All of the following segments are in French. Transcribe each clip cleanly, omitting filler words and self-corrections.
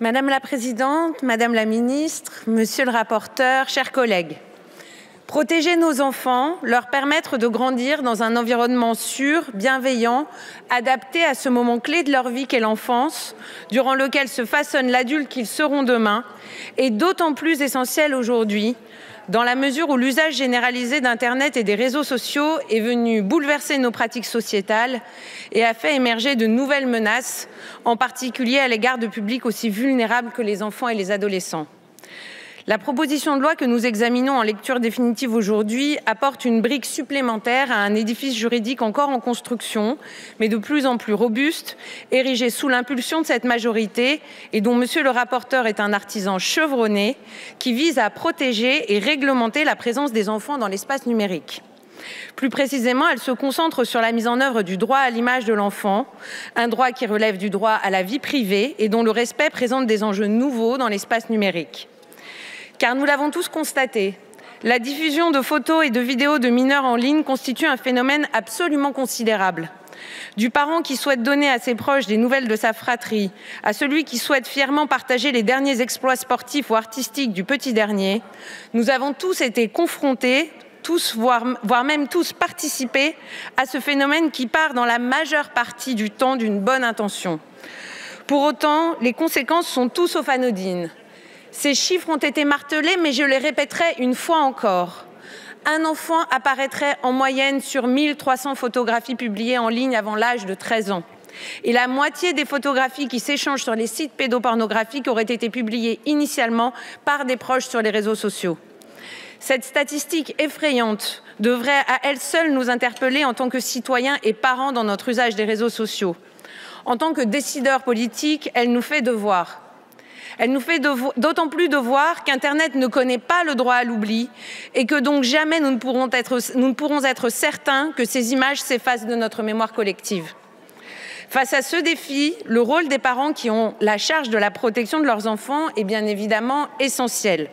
Madame la Présidente, Madame la Ministre, Monsieur le rapporteur, chers collègues. Protéger nos enfants, leur permettre de grandir dans un environnement sûr, bienveillant, adapté à ce moment clé de leur vie qu'est l'enfance, durant lequel se façonne l'adulte qu'ils seront demain, est d'autant plus essentiel aujourd'hui, dans la mesure où l'usage généralisé d'Internet et des réseaux sociaux est venu bouleverser nos pratiques sociétales et a fait émerger de nouvelles menaces, en particulier à l'égard de publics aussi vulnérables que les enfants et les adolescents. La proposition de loi que nous examinons en lecture définitive aujourd'hui apporte une brique supplémentaire à un édifice juridique encore en construction, mais de plus en plus robuste, érigé sous l'impulsion de cette majorité et dont Monsieur le rapporteur est un artisan chevronné, qui vise à protéger et réglementer la présence des enfants dans l'espace numérique. Plus précisément, elle se concentre sur la mise en œuvre du droit à l'image de l'enfant, un droit qui relève du droit à la vie privée et dont le respect présente des enjeux nouveaux dans l'espace numérique. Car nous l'avons tous constaté, la diffusion de photos et de vidéos de mineurs en ligne constitue un phénomène absolument considérable. Du parent qui souhaite donner à ses proches des nouvelles de sa fratrie, à celui qui souhaite fièrement partager les derniers exploits sportifs ou artistiques du petit dernier, nous avons tous été confrontés, voire même tous participé à ce phénomène qui part dans la majeure partie du temps d'une bonne intention. Pour autant, les conséquences sont tout sauf anodines. Ces chiffres ont été martelés, mais je les répéterai une fois encore. Un enfant apparaîtrait en moyenne sur 1300 photographies publiées en ligne avant l'âge de 13 ans. Et la moitié des photographies qui s'échangent sur les sites pédopornographiques auraient été publiées initialement par des proches sur les réseaux sociaux. Cette statistique effrayante devrait à elle seule nous interpeller en tant que citoyens et parents dans notre usage des réseaux sociaux. En tant que décideurs politiques, elle nous fait devoir. Elle nous fait d'autant plus devoir qu'Internet ne connaît pas le droit à l'oubli et que donc jamais nous ne pourrons être certains que ces images s'effacent de notre mémoire collective. Face à ce défi, le rôle des parents qui ont la charge de la protection de leurs enfants est bien évidemment essentiel.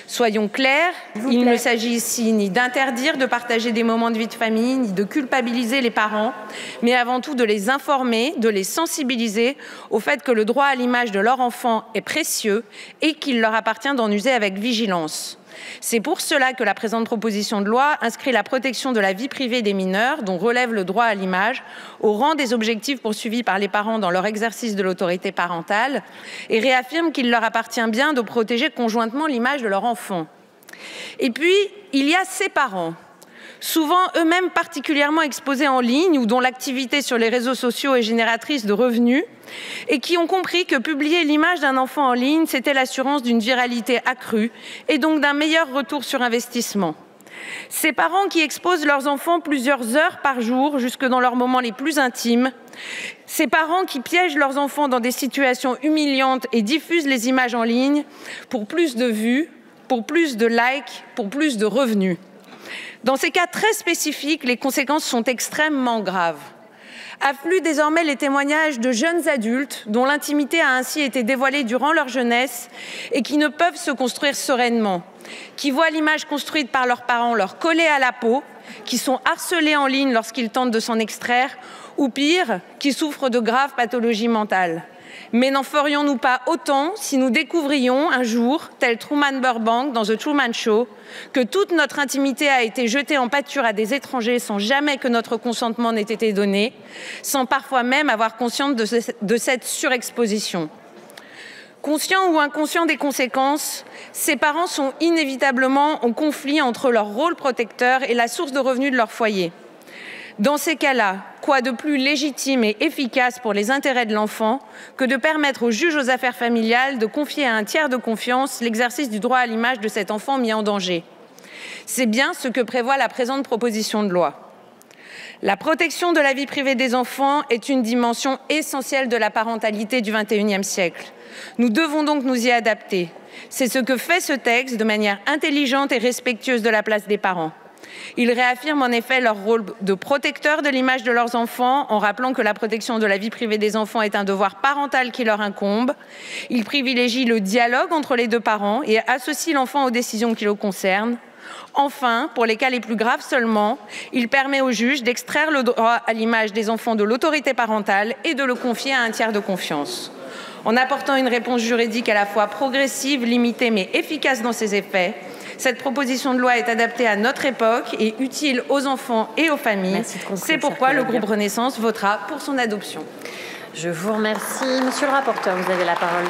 Soyons clairs, il ne s'agit ici ni d'interdire de partager des moments de vie de famille, ni de culpabiliser les parents, mais avant tout de les informer, de les sensibiliser au fait que le droit à l'image de leur enfant est précieux et qu'il leur appartient d'en user avec vigilance. C'est pour cela que la présente proposition de loi inscrit la protection de la vie privée des mineurs, dont relève le droit à l'image, au rang des objectifs poursuivis par les parents dans leur exercice de l'autorité parentale et réaffirme qu'il leur appartient bien de protéger conjointement l'image de leur enfant. Et puis, il y a ces parents, souvent eux-mêmes particulièrement exposés en ligne ou dont l'activité sur les réseaux sociaux est génératrice de revenus et qui ont compris que publier l'image d'un enfant en ligne, c'était l'assurance d'une viralité accrue et donc d'un meilleur retour sur investissement. Ces parents qui exposent leurs enfants plusieurs heures par jour, jusque dans leurs moments les plus intimes. Ces parents qui piègent leurs enfants dans des situations humiliantes et diffusent les images en ligne pour plus de vues, pour plus de likes, pour plus de revenus. Dans ces cas très spécifiques, les conséquences sont extrêmement graves. Affluent désormais les témoignages de jeunes adultes dont l'intimité a ainsi été dévoilée durant leur jeunesse et qui ne peuvent se construire sereinement, qui voient l'image construite par leurs parents leur coller à la peau, qui sont harcelés en ligne lorsqu'ils tentent de s'en extraire ou pire, qui souffrent de graves pathologies mentales. Mais n'en ferions-nous pas autant si nous découvrions un jour, tel Truman Burbank dans The Truman Show, que toute notre intimité a été jetée en pâture à des étrangers sans jamais que notre consentement n'ait été donné, sans parfois même avoir conscience de cette surexposition. Conscients ou inconscients des conséquences, ces parents sont inévitablement en conflit entre leur rôle protecteur et la source de revenus de leur foyer. Dans ces cas-là, quoi de plus légitime et efficace pour les intérêts de l'enfant que de permettre au juge aux affaires familiales de confier à un tiers de confiance l'exercice du droit à l'image de cet enfant mis en danger. C'est bien ce que prévoit la présente proposition de loi. La protection de la vie privée des enfants est une dimension essentielle de la parentalité du XXIe siècle. Nous devons donc nous y adapter. C'est ce que fait ce texte de manière intelligente et respectueuse de la place des parents. Ils réaffirment en effet leur rôle de protecteur de l'image de leurs enfants en rappelant que la protection de la vie privée des enfants est un devoir parental qui leur incombe. Ils privilégient le dialogue entre les deux parents et associent l'enfant aux décisions qui le concernent. Enfin, pour les cas les plus graves seulement, il permet au juge d'extraire le droit à l'image des enfants de l'autorité parentale et de le confier à un tiers de confiance. en apportant une réponse juridique à la fois progressive, limitée mais efficace dans ses effets. Cette proposition de loi est adaptée à notre époque et utile aux enfants et aux familles. C'est pourquoi le groupe Renaissance votera pour son adoption. Je vous remercie. Monsieur le rapporteur, vous avez la parole.